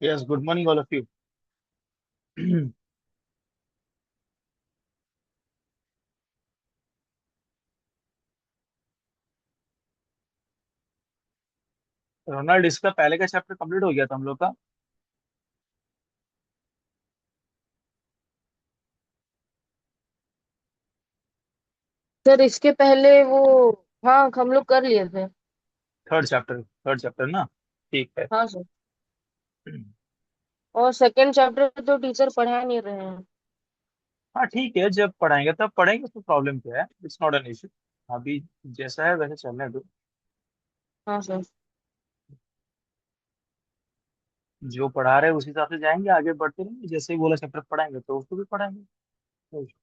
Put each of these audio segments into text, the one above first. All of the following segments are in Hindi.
Yes, good morning, all of you. Ronald, इसका पहले का चैप्टर कंप्लीट हो गया था हम लोग का। सर इसके पहले वो। हाँ, हम लोग कर लिए थे। थर्ड चैप्टर ना। ठीक है। हाँ सर। और सेकंड चैप्टर तो टीचर पढ़ा नहीं रहे हैं। हाँ ठीक है, जब पढ़ाएंगे तब पढ़ेंगे, तो प्रॉब्लम क्या है? It's not an issue. अभी जैसा है वैसे चलने दो। हाँ सर। जो पढ़ा रहे हैं उस हिसाब से जाएंगे, आगे बढ़ते रहेंगे। जैसे ही बोला चैप्टर पढ़ाएंगे तो उसको भी पढ़ाएंगे। No issue।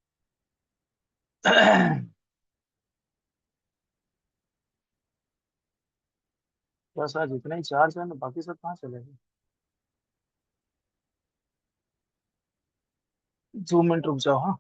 बस आज इतना ही चार्ज है ना, बाकी सब कहाँ चले गए? 2 मिनट रुक जाओ, हाँ।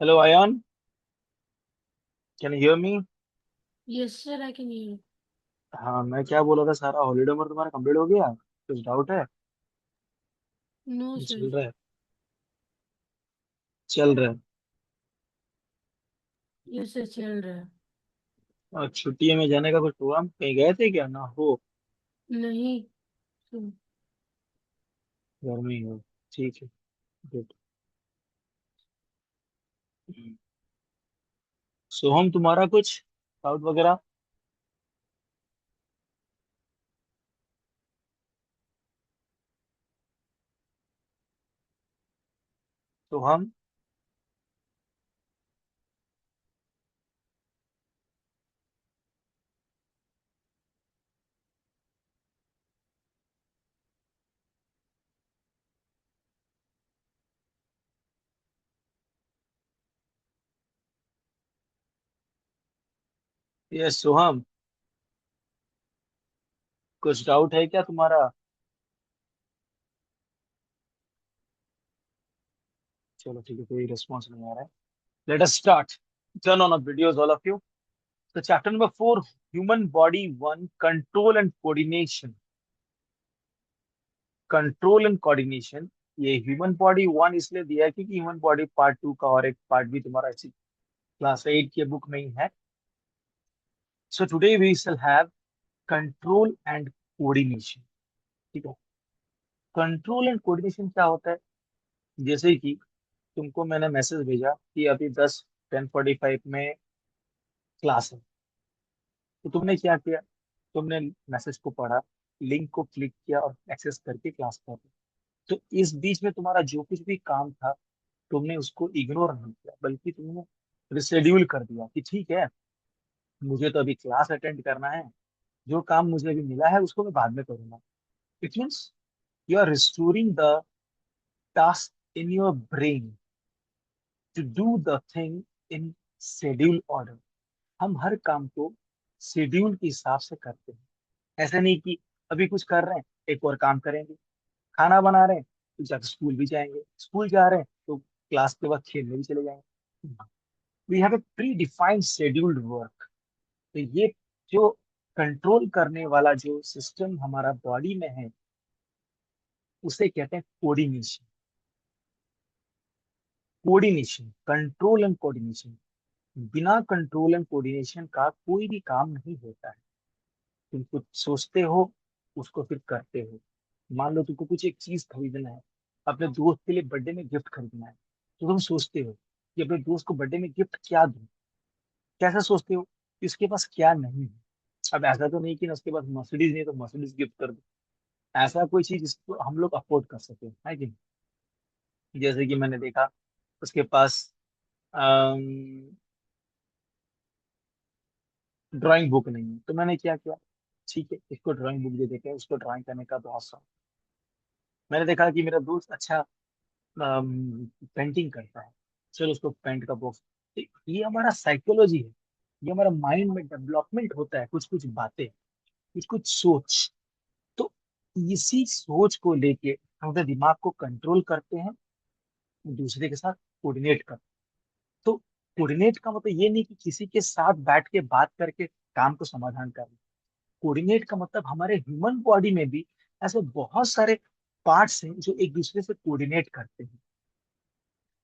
Hello Ayaan, can you hear me? Yes, sir, I can hear you. हाँ, मैं क्या बोला था, सारा हॉलीडे होमवर्क तुम्हारा कंप्लीट हो गया? कुछ डाउट है? No, sir. चल रहा है। चल रहा है। Yes, sir, चल रहा है। और छुट्टियों में जाने का कुछ प्रोग्राम, कहीं गए थे क्या? ना हो। नहीं sir। घर में ही हो? ठीक है। गुड। सोहम, तुम्हारा कुछ डाउट वगैरह? सोहम। यस सोहम, कुछ डाउट है क्या तुम्हारा? चलो ठीक है, कोई रिस्पॉन्स नहीं आ रहा है। Let us start. Turn on off videos all of you. तो chapter number 4, human body 1, control and coordination. Control and coordination. ये ह्यूमन बॉडी 1 इसलिए दिया है क्योंकि ह्यूमन बॉडी पार्ट 2 का और एक पार्ट भी तुम्हारा इसी क्लास 8 की बुक में ही है। So today we shall have control and coordination. ठीक है। कंट्रोल एंड कोऑर्डिनेशन क्या होता है? जैसे कि तुमको मैंने मैसेज भेजा कि अभी 10:45 में क्लास है, तो तुमने क्या किया? तुमने मैसेज को पढ़ा, लिंक को क्लिक किया और एक्सेस करके क्लास कर ली। तो इस बीच में तुम्हारा जो कुछ भी काम था, तुमने उसको इग्नोर नहीं किया, बल्कि तुमने रिशेड्यूल कर दिया कि ठीक है, मुझे तो अभी क्लास अटेंड करना है, जो काम मुझे अभी मिला है उसको मैं बाद में करूंगा। It means you are restoring the task in your brain to do the thing in schedule order. हम हर काम को शेड्यूल के हिसाब से करते हैं। ऐसा नहीं कि अभी कुछ कर रहे हैं, एक और काम करेंगे। खाना बना रहे हैं तो जाकर स्कूल भी जाएंगे, स्कूल जा रहे हैं तो क्लास के बाद खेलने भी चले जाएंगे। We have a predefined scheduled work. तो ये जो कंट्रोल करने वाला जो सिस्टम हमारा बॉडी में है, उसे कहते हैं coordination. Coordination, control and coordination. बिना कंट्रोल एंड कोऑर्डिनेशन का कोई भी काम नहीं होता है। तुम कुछ सोचते हो, उसको फिर करते हो। मान लो तुमको कुछ एक चीज खरीदना है, अपने दोस्त के लिए बर्थडे में गिफ्ट खरीदना है, तो तुम सोचते हो कि अपने दोस्त को बर्थडे में गिफ्ट क्या दूं। कैसा सोचते हो कि उसके पास क्या नहीं है? अब ऐसा तो नहीं कि ना उसके पास मर्सिडीज नहीं है तो मर्सिडीज गिफ्ट कर दो। ऐसा कोई चीज जिसको हम लोग अफोर्ड कर सके, है कि नहीं? जैसे कि मैंने देखा उसके पास ड्राइंग बुक नहीं है, तो मैंने क्या किया, ठीक है इसको ड्राइंग बुक दे देते हैं, उसको ड्राइंग करने का बहुत शौक। मैंने देखा कि मेरा दोस्त अच्छा पेंटिंग करता है, चलो उसको पेंट का बॉक्स। ये हमारा साइकोलॉजी है, ये हमारा माइंड में डेवलपमेंट होता है, कुछ कुछ बातें, कुछ कुछ सोच। तो इसी सोच को लेके हम अपने दिमाग को कंट्रोल करते हैं, दूसरे के साथ कोऑर्डिनेट करते हैं। तो कोऑर्डिनेट का मतलब ये नहीं कि किसी के साथ बैठ के बात करके काम को समाधान करना। कोऑर्डिनेट का मतलब हमारे ह्यूमन बॉडी में भी ऐसे बहुत सारे पार्ट्स हैं जो एक दूसरे से कोऑर्डिनेट करते हैं।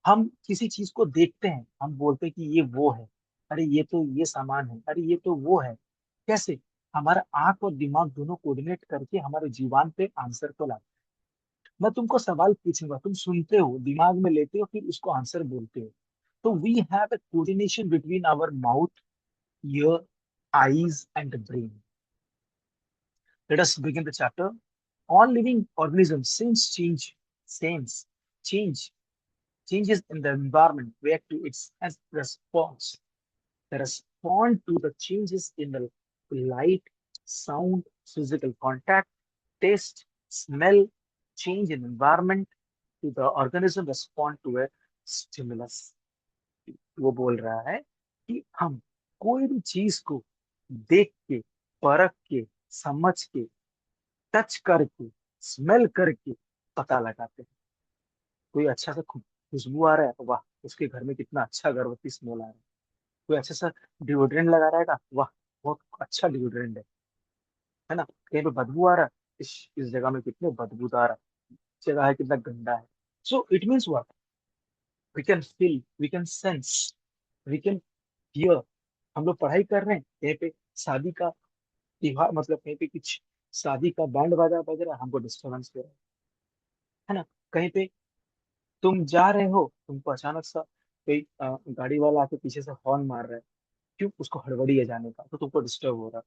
हम किसी चीज को देखते हैं, हम बोलते हैं कि ये वो है, अरे ये तो ये सामान है, अरे ये तो वो है। कैसे? हमारा आंख और दिमाग दोनों कोऑर्डिनेट करके हमारे जीवन पे आंसर को लाते हैं। मैं तुमको सवाल पूछूंगा, तुम सुनते हो, दिमाग में लेते हो, फिर उसको आंसर बोलते हो। तो we have a coordination between our mouth, ear, eyes and brain. Let us begin the chapter. All living organisms change changes in the environment react to its as response. They respond to the changes in the light, sound, physical contact, taste, smell, change in environment to the organism respond to a stimulus. वो बोल रहा है कि हम कोई भी चीज को देख के, परख के, समझ के, टच करके, स्मेल करके पता लगाते हैं। कोई अच्छा सा खुशबू आ रहा है, वाह उसके घर में कितना अच्छा अगरबत्ती स्मेल आ रहा है। कोई अच्छा सा डिओड्रेंट लगा रहेगा, वाह बहुत अच्छा डिओड्रेंट है ना। कहीं पे बदबू आ रहा है, इस जगह में कितने बदबूदार है, जगह है कितना गंदा है। So it means what, we can feel, we can sense, we can hear. हम लोग पढ़ाई कर रहे हैं, कहीं पे शादी का त्योहार, मतलब कहीं पे कुछ शादी का बैंड बाजा बज रहा है, हमको डिस्टर्बेंस हो रहा है ना। कहीं पे तुम जा रहे हो, तुमको अचानक सा कोई गाड़ी वाला आके पीछे से हॉर्न मार रहा है, क्यों? उसको हड़बड़ी है जाने का, तो तुमको डिस्टर्ब हो रहा है।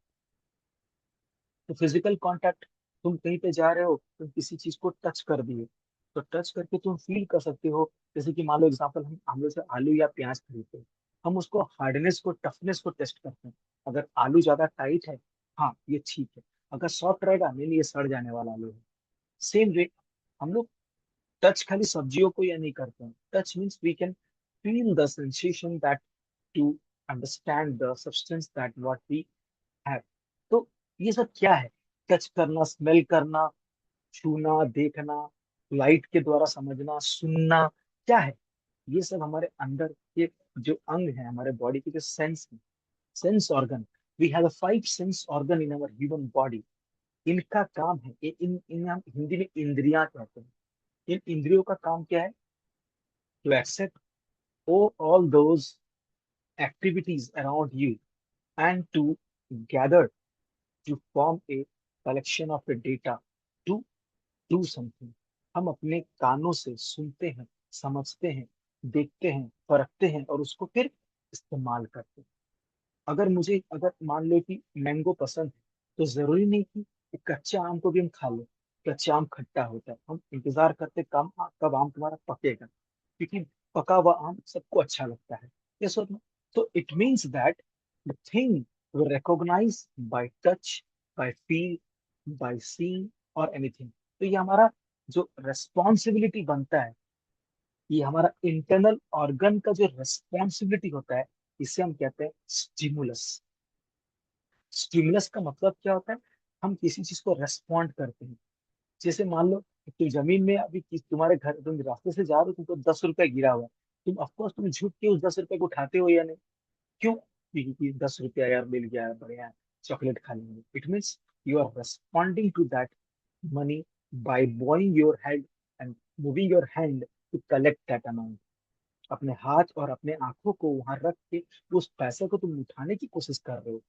तो फिजिकल कांटेक्ट, तुम कहीं पे जा रहे हो, तुम किसी चीज को टच कर दिए, तो टच करके तुम फील कर सकते हो। जैसे कि मान लो एग्जांपल, हम लोग से आलू या प्याज खरीदते हैं, हम उसको हार्डनेस को, टफनेस को टेस्ट करते हैं। अगर आलू ज्यादा टाइट है, हाँ ये ठीक है। अगर सॉफ्ट रहेगा, नहीं नहीं, ये सड़ जाने वाला आलू है। सेम वे हम लोग टच खाली सब्जियों को या नहीं करते हैं, touch means we can feel the sensation that to understand the substance that what we have. तो ये सब क्या है? टच करना, स्मेल करना, छूना, देखना, लाइट के द्वारा समझना, सुनना, क्या है? ये सब हमारे अंदर के जो अंग है, हमारे बॉडी के जो sense organ, we have 5 sense organ in our human body. इनका काम है, ये इन हम हिंदी में इंद्रियां कहते हैं। इन इंद्रियों का काम क्या है? To accept all those activities around you and to gather, to form a collection of a data to do something। हम अपने कानों से सुनते हैं, समझते हैं, देखते हैं, परखते हैं और उसको फिर इस्तेमाल करते हैं। अगर मान लो कि मैंगो पसंद है, तो जरूरी नहीं कि कच्चे आम को भी हम खा लें। कच्चे आम खट्टा होता है, हम इंतजार करते कब आम तुम्हारा पकेगा, क्योंकि पका हुआ आम सबको अच्छा लगता है। ये सब, तो it means that the thing we recognise by touch, by feel, by seeing और एनीथिंग। तो ये हमारा जो रेस्पॉन्सिबिलिटी बनता है, ये हमारा इंटरनल ऑर्गन का जो रेस्पॉन्सिबिलिटी होता है, इसे हम कहते हैं स्टिमुलस। स्टिमुलस का मतलब क्या होता है? हम किसी चीज को रेस्पॉन्ड करते हैं। जैसे मान लो कि तुम जमीन में अभी तुम्हारे घर, तुम रास्ते से जा रहे हो, तुमको 10 रुपया गिरा हुआ है, तुम ऑफकोर्स तुम झुक के उस 10 रुपये को उठाते हो या नहीं? क्यों? क्योंकि 10 रुपया यार मिल गया है, बढ़िया है, चॉकलेट खा लेंगे। It means you are responding to that money by bowing your head and moving your hand to collect that amount. अपने हाथ और अपने आंखों को वहां रख के उस पैसे को तुम उठाने की कोशिश कर रहे हो।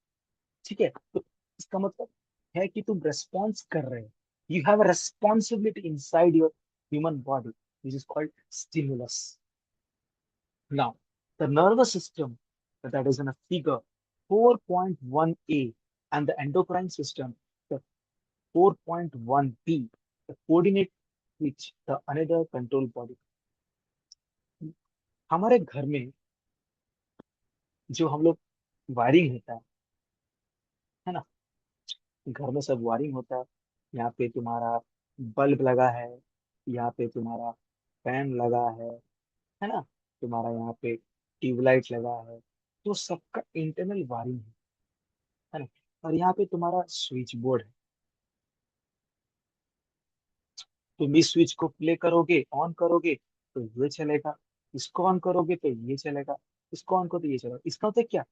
ठीक है, तो इसका मतलब है कि तुम रेस्पॉन्स कर रहे हो। You have a responsibility inside your human body which is called stimulus. Now the nervous system, that is in a figure 4.1a, and the endocrine system, the 4.1p, the coordinate which the another control body. हमारे घर में जो हम लोग वायरिंग होता है ना, घर में सब वायरिंग होता है। यहाँ पे तुम्हारा बल्ब लगा यहाँ पे तुम्हारा फैन लगा है ना, तुम्हारा यहाँ पे ट्यूबलाइट लगा तो सबका इंटरनल वायरिंग है ना। और यहाँ पे तुम्हारा स्विच बोर्ड है। तुम इस स्विच को प्ले करोगे, ऑन करोगे तो ये चलेगा, इसको ऑन करोगे तो ये चलेगा, इसको ऑन करो तो ये चलेगा। इसका मतलब क्या,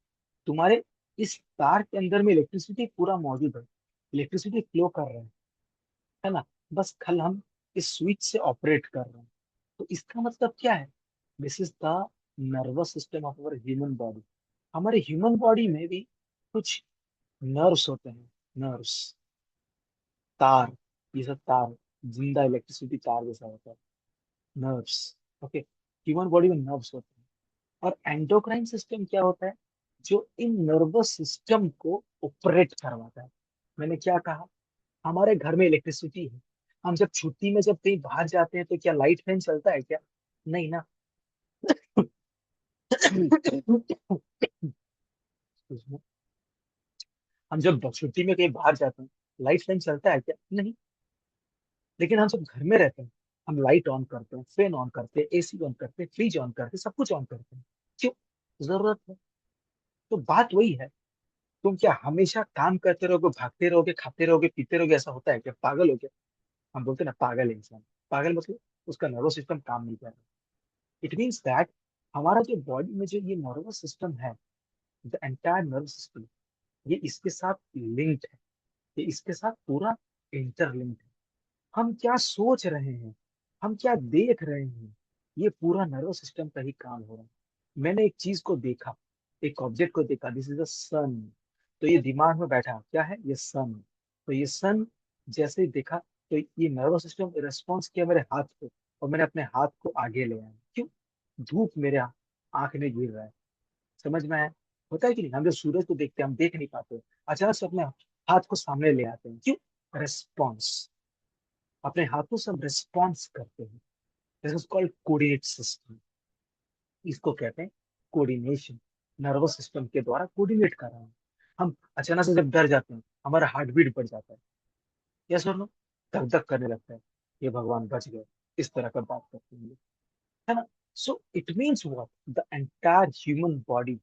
तुम्हारे इस तार के अंदर में इलेक्ट्रिसिटी पूरा मौजूद है, इलेक्ट्रिसिटी फ्लो कर रहा है ना। बस कल हम इस स्विच से ऑपरेट कर रहे हैं। तो इसका मतलब क्या है, this is the nervous system of our human body. हमारे ह्यूमन बॉडी में भी कुछ नर्व्स होते हैं, नर्व्स, तार, ये सब तार, जिंदा इलेक्ट्रिसिटी तार जैसा होता है, नर्व्स। ओके, ह्यूमन बॉडी में नर्व्स होते हैं। और एंडोक्राइन सिस्टम क्या होता है, जो इन नर्वस सिस्टम को ऑपरेट करवाता है। मैंने क्या कहा, हमारे घर में इलेक्ट्रिसिटी है, हम जब छुट्टी में जब कहीं बाहर जाते हैं तो क्या लाइट फैन चलता है क्या, नहीं ना। हम जब छुट्टी में कहीं बाहर जाते हैं, लाइट फैन चलता है क्या, नहीं। लेकिन हम जब घर में रहते हैं, हम लाइट ऑन करते हैं, फैन ऑन करते हैं, एसी ऑन करते हैं, फ्रिज ऑन करते हैं, सब कुछ ऑन करते हैं। क्यों, जरूरत है। तो बात वही है, तुम क्या हमेशा काम करते रहोगे, भागते रहोगे, खाते रहोगे, पीते रहोगे, ऐसा होता है क्या, पागल हो गया। हम बोलते हैं ना पागल है इंसान, पागल मतलब उसका नर्वस सिस्टम काम नहीं कर रहा। इट मीन्स दैट हमारा जो बॉडी में जो ये नर्वस सिस्टम है, द एंटायर नर्वस सिस्टम, ये इसके साथ लिंक्ड है, ये इसके साथ पूरा इंटरलिंक्ड है। हम क्या सोच रहे हैं, हम क्या देख रहे हैं, ये पूरा नर्वस सिस्टम का ही काम हो रहा है। मैंने एक चीज को देखा, एक ऑब्जेक्ट को देखा, दिस इज द सन, तो ये दिमाग में बैठा क्या है, ये सन। तो ये सन जैसे ही देखा, तो ये नर्वस सिस्टम रिस्पॉन्स किया मेरे हाथ को, और मैंने अपने हाथ को आगे ले आया। क्यों, धूप मेरे आंख में गिर रहा है, समझ में आया। होता है कि नहीं, हम जब सूरज को देखते हैं हम देख नहीं पाते, अचानक से अपने हाथ को सामने ले आते हैं, क्यों, रिस्पॉन्स, अपने हाथों से हम रिस्पॉन्स करते हैं। This is called coordinate system, इसको कहते हैं कोऑर्डिनेशन। नर्वस सिस्टम के द्वारा कोऑर्डिनेट कर रहे हैं। हम अचानक से जब डर जाते हैं, हमारा हार्ट बीट बढ़ जाता है, यस और नो, धक धक करने लगता है, ये भगवान बच गए, इस तरह का बात करते हैं, है ना। सो it means what, the entire human body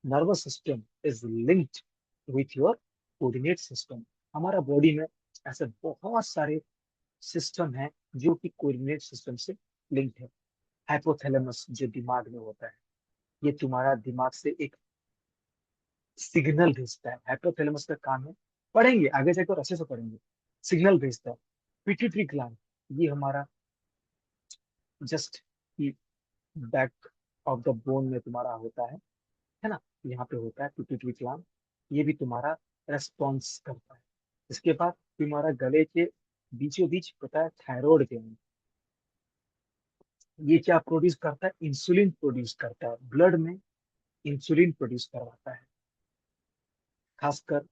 nervous system is linked with your coordinate system. हमारा बॉडी में ऐसे बहुत सारे सिस्टम है जो कि कोऑर्डिनेट सिस्टम से लिंक्ड है। हाइपोथैलेमस जो दिमाग में होता है, ये तुम्हारा दिमाग से एक सिग्नल भेजता है। हाइपोथैलेमस का काम है, पढ़ेंगे आगे जाकर अच्छे से पढ़ेंगे, सिग्नल भेजता है। पिट्यूटरी ग्लैंड, ये हमारा just back of the bone में तुम्हारा होता है ना, यहाँ पे होता है पिट्यूटरी ग्लैंड, ये भी तुम्हारा रेस्पॉन्स करता है। इसके बाद तुम्हारा गले के बीचों बीच होता है थायराइड ग्लैंड, ये क्या प्रोड्यूस करता है, इंसुलिन प्रोड्यूस करता है, ब्लड में इंसुलिन प्रोड्यूस करवाता है। खासकर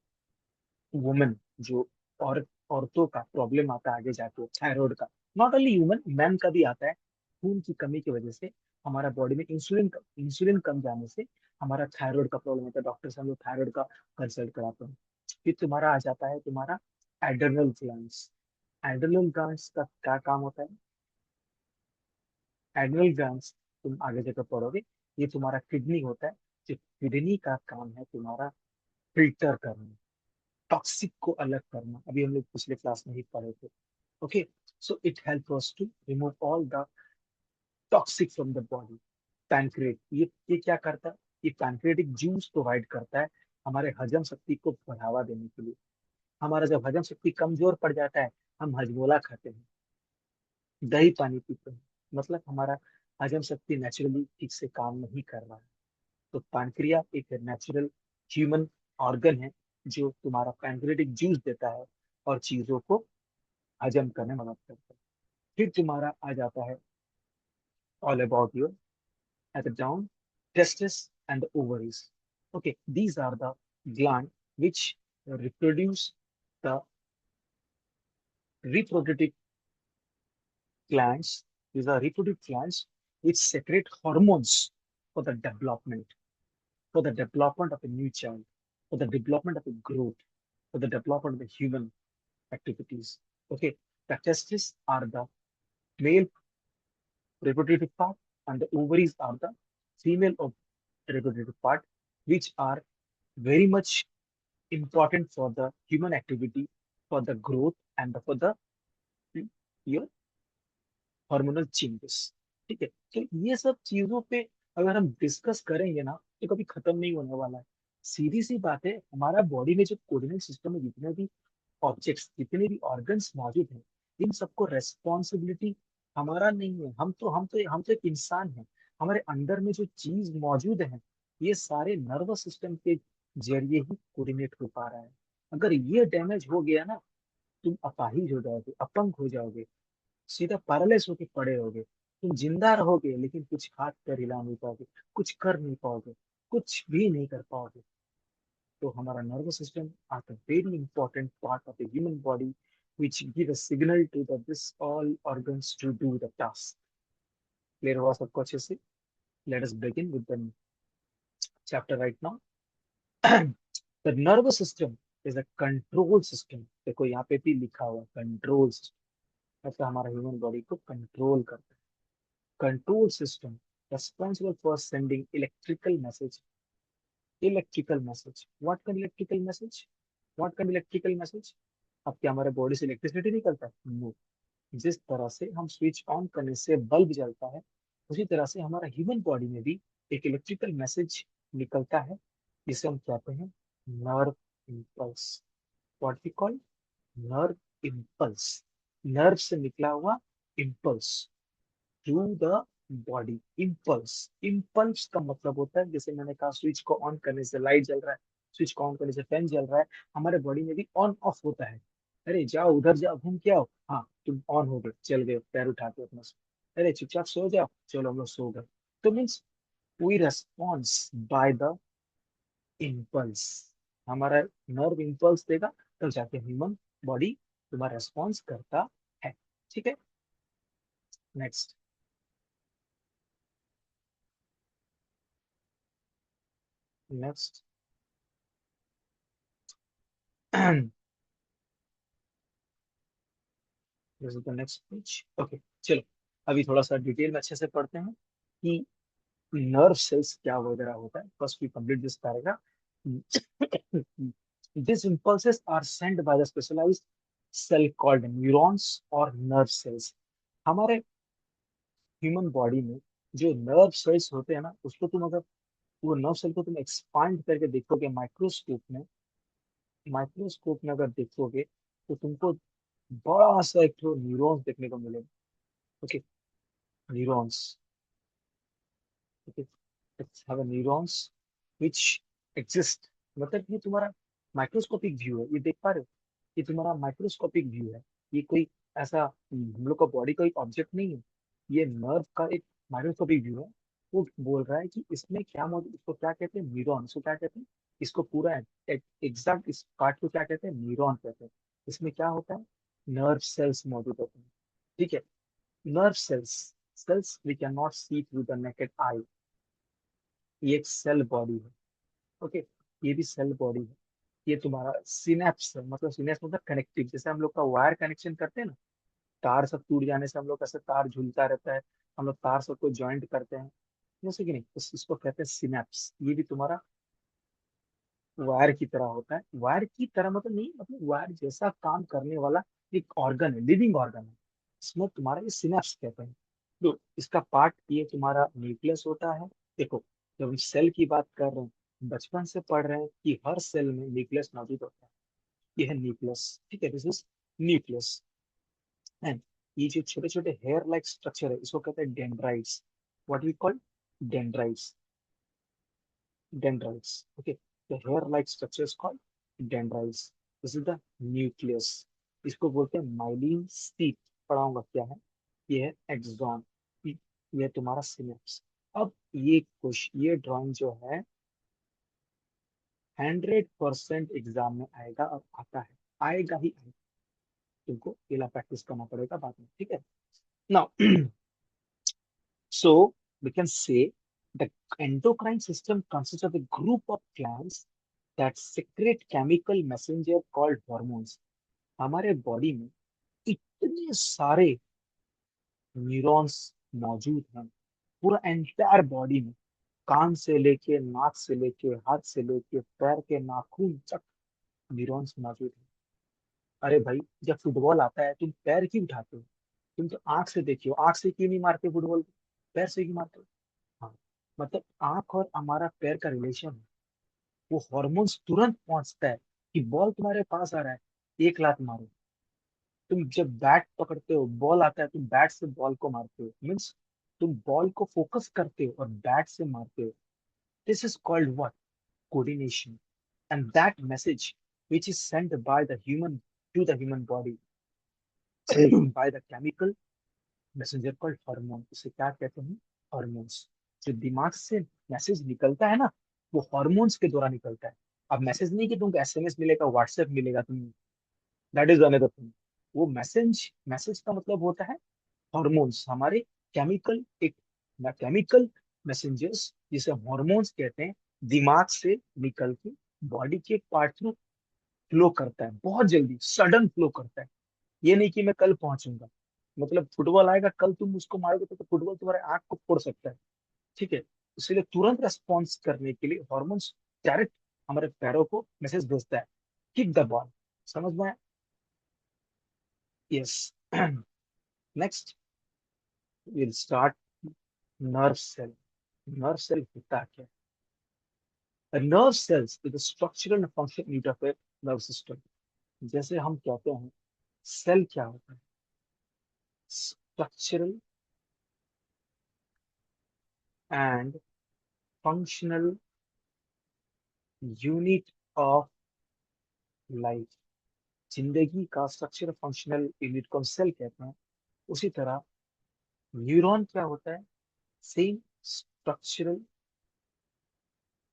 वुमेन जो, और औरतों का प्रॉब्लम आता है आगे जाके थायराइड का, नॉट ओनली ह्यूमन, मैन का भी आता है। खून की कमी की वजह से हमारा बॉडी में इंसुलिन कम जाने से हमारा थायराइड का प्रॉब्लम होता है। डॉक्टर से हम लोग थायराइड का कंसल्ट कराते हैं। फिर तुम्हारा आ जाता है तुम्हारा एड्रेनल ग्लैंड्स। एड्रेनल ग्लैंड्स का क्या काम होता है, एड्रेनल ग्लैंड्स तुम आगे जाकर पढ़ोगे, ये तुम्हारा किडनी होता है, जो किडनी का काम है तुम्हारा फिल्टर करना, टॉक्सिक को अलग करना। अभी हम लोग पिछले क्लास में ही पढ़े थे। Okay, so it help us to remove all the toxic from the body. Pancreas, ये क्या करता है, ये पैनक्रिएटिक जूस प्रोवाइड करता है हमारे हजम शक्ति को बढ़ावा देने के लिए। हमारा जब हजम शक्ति कमजोर पड़ जाता है, हम हजमोला खाते हैं, दही पानी पीते हैं, मतलब हमारा हजम शक्ति नेचुरली ठीक से काम नहीं कर रहा है। तो पैनक्रिया एक नेचुरल ह्यूमन ऑर्गन है, जो तुम्हारा पैनक्रिएटिक जूस देता है और चीजों को हजम करने में मदद करता है। फिर तुम्हारा आ जाता है all about your at the down, testes and the ovaries. Okay, these are the gland which reproduce the reproductive glands. These are reproductive glands which secrete hormones for the development, for the development of a new child, for the development of a growth, for the development of the human activities. Okay, the testes are the male reproductive part, and the ovaries are the female of reproductive part, which are very much important for the human activity, for the growth, and for the your hormonal changes. ठीक है, तो ये सब चीजों पे अगर हम डिस्कस करेंगे ना तो कभी खत्म नहीं होने वाला है। सीधी सी बात है, हमारा बॉडी में जो कोऑर्डिनेट सिस्टम में जितने भी ऑब्जेक्ट्स, जितने भी ऑर्गन्स मौजूद हैं, इन सबको रेस्पॉन्सिबिलिटी हमारा नहीं है। हम तो एक इंसान है। हमारे अंदर में जो चीज मौजूद है, ये सारे नर्वस सिस्टम के जरिए ही कोऑर्डिनेट हो पा रहा है। अगर ये डैमेज हो गया ना, तुम अपाहिज हो जाओगे, अपंग हो जाओगे, सीधा पैरालाइज होके पड़े रहोगे। तुम जिंदा रहोगे लेकिन कुछ हाथ पैर हिला नहीं पाओगे, कुछ कर नहीं पाओगे, कुछ भी नहीं कर पाओगे। तो हमारा nervous system are the very important part of the human body which give a signal to the this all organs to do the task. Clear हुआ सबको अच्छे से? Let us begin with the chapter right now. The nervous system is a control system. देखो यहाँ पे भी लिखा हुआ कंट्रोल सिस्टम, मतलब हमारा ह्यूमन बॉडी को कंट्रोल करता है। Control system responsible for sending electrical message. Electrical message. What can electrical message? What can electrical message? अब क्या हमारे बॉडी से इलेक्ट्रिसिटी निकलता है? नो। जिस तरह से हम स्विच ऑन करने से बल्ब जलता है, उसी तरह से हमारा ह्यूमन बॉडी में भी एक इलेक्ट्रिकल मैसेज निकलता है, जिसे हम कहते हैं nerve impulse. What we call nerve impulse. Nerve से निकला हुआ impulse through the body. Impulse, impulse का मतलब होता है, जैसे मैंने कहा स्विच को ऑन करने से लाइट जल रहा है, स्विच को ऑन करने से फैन जल रहा है, हमारे बॉडी में भी ऑन ऑफ होता है। अरे जाओ उधर जाओ, घूम के आओ, हाँ तुम ऑन हो गए, चल गए पैर उठा के अपना से। अरे चुपचाप सो जाओ, चलो हम लोग सो गए। तो means we response by the impulse. हमारा नर्व इम्पल्स देगा तब जाके ह्यूमन बॉडी तुम्हारा रेस्पॉन्स करता है। ठीक है, next. Next this is the next page. Okay, चलो अभी थोड़ा सा डिटेल में अच्छे से पढ़ते हैं कि नर्व सेल्स क्या वगैरह होता है। First we complete this paragraph. These impulses are sent by the specialized cell called neurons और nerve cells। हमारे ह्यूमन बॉडी में जो नर्व सेल्स होते हैं ना, उसको तुम अगर वो नर्व सेल को तुम एक्सपांड करके देखोगे माइक्रोस्कोप में, माइक्रोस्कोप में अगर देखोगे तो तुमको बड़ा सा एक तो न्यूरॉन्स देखने को मिलेगा। Okay, neurons. Okay, let's have a neurons which exist। मतलब ये तुम्हारा माइक्रोस्कोपिक व्यू है, ये देख पा रहे हो? ये तुम्हारा माइक्रोस्कोपिक व्यू है। ये कोई ऐसा हम लोग का बॉडी का एक ऑब्जेक्ट नहीं है, ये नर्व का एक माइक्रोस्कोपिक व्यू है। वो बोल रहा है कि इसमें क्या मौजूद, इसको क्या कहते हैं, न्यूरॉन। इसको क्या कहते हैं, इसको पूरा एग्जैक्ट इस पार्ट को क्या कहते हैं, न्यूरॉन कहते हैं। इसमें क्या होता है, नर्व सेल्स मौजूद होते हैं। ठीक है, nerve cells, cells we can not see through the naked eye. ये एक सेल बॉडी है। ओके, ये भी सेल बॉडी है। ये तुम्हारा सिनेप्स है, मतलब सिनेप्स मतलब कनेक्टिव, जैसे हम लोग का वायर कनेक्शन करते हैं ना, तार सब टूट जाने से हम लोग ऐसे तार झूलता रहता है, हम लोग तार सबको ज्वाइंट करते हैं, जैसे कि नहीं, इसको कहते हैं सिनेप्स। ये भी तुम्हारा वायर की तरह होता है। वायर की तरह मतलब नहीं, मतलब वायर जैसा काम करने वाला एक ऑर्गन है, लिविंग ऑर्गन है। इसमें तुम्हारा ये सिनेप्स कहते हैं। तो इसका पार्ट ये तुम्हारा न्यूक्लियस होता है। देखो, जब हम सेल की बात कर रहे हैं, बचपन से पढ़ रहे हैं कि हर सेल में न्यूक्लियस मौजूद होता है। ये है न्यूक्लियस। ठीक है, दिस इज न्यूक्लियस। एंड ये जो छोटे छोटे हेयर लाइक स्ट्रक्चर है, इसको कहते हैं dendrites. What we call dendrites. dendrites. Okay, the hair-like structure is called dendrites. This is the nucleus. इसको बोलते हैं माइलिन सीट। पढ़ाऊंगा क्या है, ये है एक्सॉन, ये है तुम्हारा सिनेप्स। अब ये कुछ ये ड्राइंग जो है 100% एग्जाम में आएगा और आता है, आएगा ही आएगा। तुमको अकेला प्रैक्टिस करना पड़ेगा बाद में, ठीक है। Now so we can say the endocrine system consists of a group of glands that secrete chemical messenger called hormones. हमारे बॉडी में इतने सारे न्यूरॉन्स मौजूद हैं, पूरा एंटायर बॉडी में, कान से लेके नाक से लेके हाथ से लेके पैर के नाखून तक न्यूरॉन्स मौजूद हैं। अरे भाई, जब फुटबॉल आता है तुम पैर क्यों उठाते हो? तुम तो आंख से देखियो, आंख से क्यों नहीं मारते फुटबॉल को? पैर से क्यों मारते हो? हाँ, मतलब आंख और हमारा पैर का रिलेशन है, वो हॉर्मोन्स तुरंत पहुंचता है कि बॉल तुम्हारे पास आ रहा है, एक लात मारो। तुम जब बैट पकड़ते हो, बॉल आता है, तुम बैट से बॉल को मारते हो, मीन्स तुम बॉल को फोकस करते हो और बैट से मारते हो। This is called what? Coordination. And that message which is sent by the human to the human body by the chemical messenger called hormone, उसे क्या कहते हैं? हॉर्मोन्स। जो दिमाग से मैसेज निकलता है ना, वो हॉर्मोन्स के द्वारा निकलता है। अब मैसेज नहीं कि तुमको एसएमएस मिलेगा, व्हाट्सएप मिलेगा, तुम, दैट इज अनदर थिंग। वो मैसेज, मैसेज का मतलब होता है हॉर्मोन्स, हमारे केमिकल, एक केमिकल मैसेंजर्स जिसे हॉर्मोन्स कहते हैं, दिमाग से निकल के बॉडी के पार्ट में फ्लो करता है, बहुत जल्दी सडन फ्लो करता है। ये नहीं कि मैं कल पहुंचूंगा, मतलब फुटबॉल आएगा कल, तुम उसको मारोगे तो फुटबॉल तुम्हारे आंख को फोड़ सकता है, ठीक है। इसलिए तुरंत रेस्पॉन्स करने के लिए हॉर्मोन्स डायरेक्ट हमारे पैरों को मैसेज भेजता है, किक द बॉल। समझ में? Yes. Next will start nerve cell. Nerve cell होता क्या है? Nerve cells is the structural function unit of a nerve system. जैसे हम कहते हैं सेल क्या होता है? Structural and functional unit of life. जिंदगी का स्ट्रक्चरल फंक्शनल यूनिट को हम सेल कहते हैं। उसी तरह न्यूरॉन क्या होता है? Same structural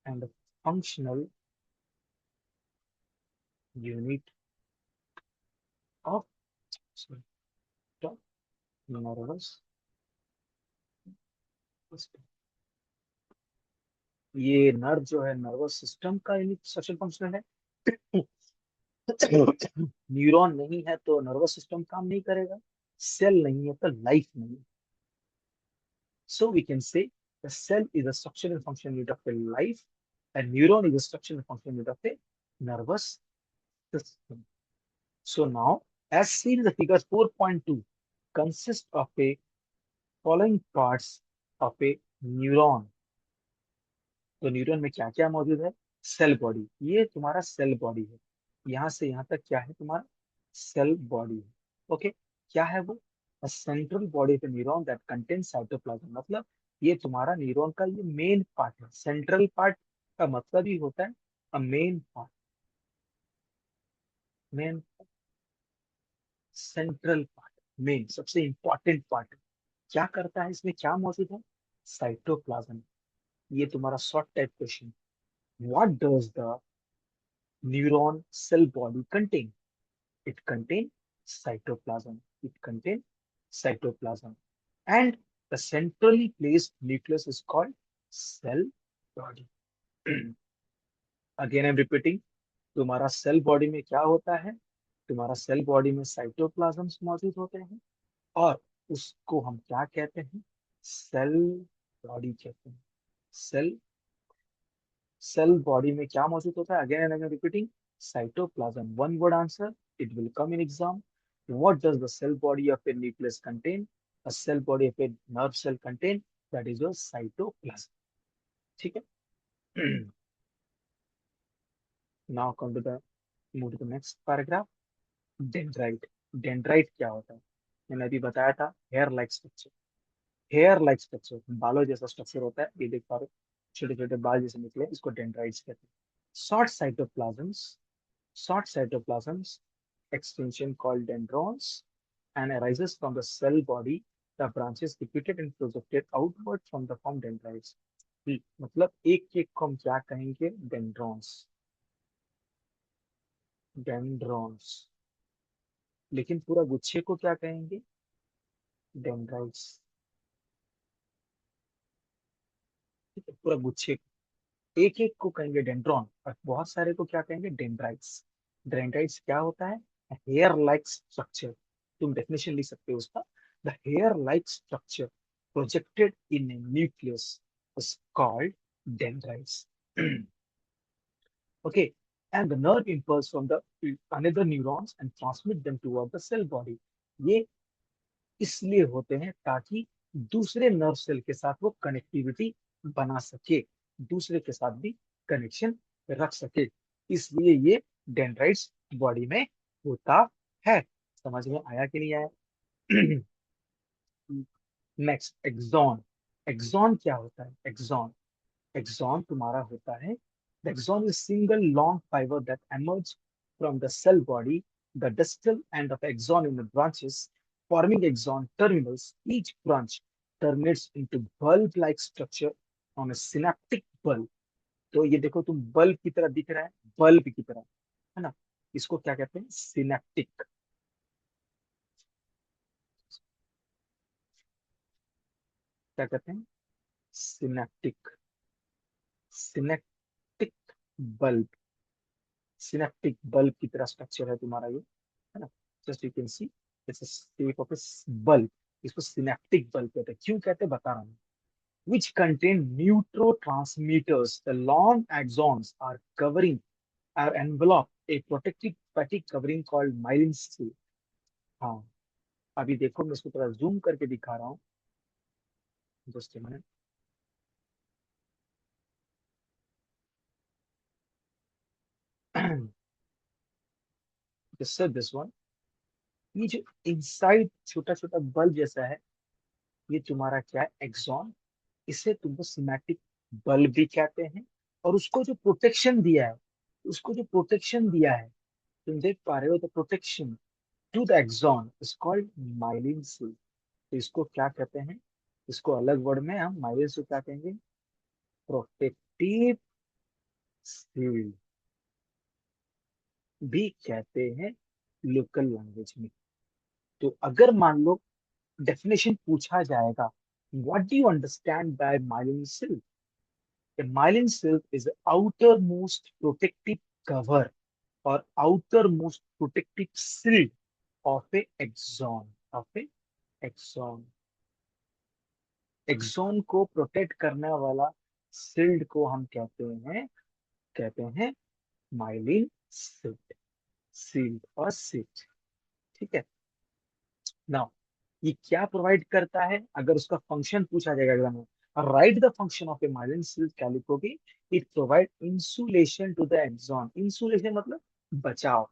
and functional unit of nervous system. ये नर्व जो है नर्वस सिस्टम का यूनिट स्ट्रक्चरल फंक्शनल है। न्यूरॉन नहीं है तो नर्वस सिस्टम काम नहीं करेगा, सेल नहीं है तो लाइफ नहीं। So we can say the cell is a structural function unit of a life, and neuron is a structural function unit of a nervous system. So now, as seen in the figure 4.2, consists of a following parts of a neuron. तो न्यूरॉन में क्या क्या मौजूद है? सेल बॉडी, ये तुम्हारा सेल बॉडी है। यहाँ से यहाँ तक क्या है? तुम्हारा सेल बॉडी है। ओके, क्या है वो? Central body of neuron that contain cytoplasm. मतलब ये तुम्हारा न्यूरॉन का ये मेन पार्ट है। सेंट्रल पार्ट का मतलब ही होता है अ main part. Main, central part, main सबसे इंपॉर्टेंट पार्ट। क्या करता है इसमें, क्या मौजूद है? साइटोप्लाज्म। ये तुम्हारा short type question. What does the neuron cell body contain? It contains cytoplasm. It contains cytoplasm. And the centrally placed nucleus is called cell body. Again, I'm repeating. तुम्हारा सेल बॉडी में क्या होता है? तुम्हारा सेल बॉडी में साइटोप्लाज्म्स मौजूद होते हैं, और उसको हम क्या कहते हैं? सेल बॉडी कहते हैं। सेल, सेल बॉडी में क्या मौजूद होता है? Again and again repeating, cytoplasm. One word answer, it will come in exam. What does the cell body of a nucleus contain? A cell body of a nerve cell contain? That is your cytoplasm. ठीक है। Now come to the, move to the next paragraph. Dendrite. Dendrite क्या होता है? मैंने अभी बताया था, hair like structure. Hair like structure, बालों जैसा स्ट्रक्चर होता है, ये देख पा रहे हो, छोटे छोटे बाल जैसे निकले, इसको डेंड्राइट्स कहते हैं। Short cytoplasms, short cytoplasms, extension called dendrons, and arises from the cell body. The branches repeated and projected outward from the form dendrites. मतलब एक एक को हम क्या कहेंगे? डेंड्रॉन्स। डेंड्रॉन्स। लेकिन पूरा गुच्छे को क्या कहेंगे? डेंड्राइट्स। ठीक है, पूरा गुच्छे को, एक एक को कहेंगे डेंड्रॉन, और बहुत सारे को क्या कहेंगे? डेंड्राइट्स। डेंड्राइट्स क्या होता है? Hair like structure. तुम डेफिनेशन लिख सकते हो उसका। The hair like structure projected in a nucleus is called dendrites. Okay, and the nerve impulse from the another neurons and transmit them toward the cell body. ये इसलिए होते हैं ताकि दूसरे नर्व सेल के साथ वो कनेक्टिविटी बना सके, दूसरे के साथ भी कनेक्शन रख सके, इसलिए ये डेंड्राइट्स बॉडी में होता है। समझ में आया कि नहीं आया? Next, axon. एक्सॉन क्या होता है? एक्सॉन, एक्सॉन तुम्हारा होता है, the axon is single long fiber that emerge from the cell body. The distal end of axon in the branches, forming axon terminals. Each branch terminates into bulb-like structure on a synaptic bulb. तो ये देखो तुम बल्ब की तरह दिख रहा है, बल्ब की तरह, है ना? इसको क्या कहते हैं? सिनेप्टिक। क्या कहते हैं? Synaptic. Synaptic bulb, synaptic bulb की तरह स्ट्रक्चर है तुम्हारा ये, है ना? Just you can see it's a shape of a bulb. इसको सिनेप्टिक बल्ब कहते हैं। क्यों कहते हैं बता रहा हूँ। which contain neurotransmitters. The long axons are covering or envelop a protective fatty covering called myelin sheath. हाँ, अभी देखो मैं इसको थोड़ा जूम करके दिखा रहा हूँ। Just a minute. Just this one. ये जो इनसाइड छोटा छोटा बल्ब जैसा है, ये तुम्हारा क्या है? एक्सॉन। इसे तुमको सिमेटिक बल्ब भी कहते हैं। और उसको जो प्रोटेक्शन दिया है, उसको जो प्रोटेक्शन दिया है, तुम देख पा रहे हो, तो protection to the axon is called myelin shield. तो इसको क्या कहते हैं? इसको अलग वर्ड में हम माइलिन से क्या कहेंगे? प्रोटेक्टिव शील्ड भी कहते हैं लोकल लैंग्वेज में। तो अगर मान लो डेफिनेशन पूछा जाएगा, what do you understand by myelin shield? A myelin silk is the outermost protective cover or outermost protective shield of a axon. Of a axon. Axon को प्रोटेक्ट करने वाला शिल्ड को हम कहते हैं माइलिन शिल्ड, शिल्ड और शिल्ड। ठीक है। नाउ ये क्या प्रोवाइड करता है? अगर उसका फंक्शन पूछा जाएगा एग्जाम में, write the function of a myelin shield कैलिको की। It provide insulation to the axon. Insulation मतलब बचाव,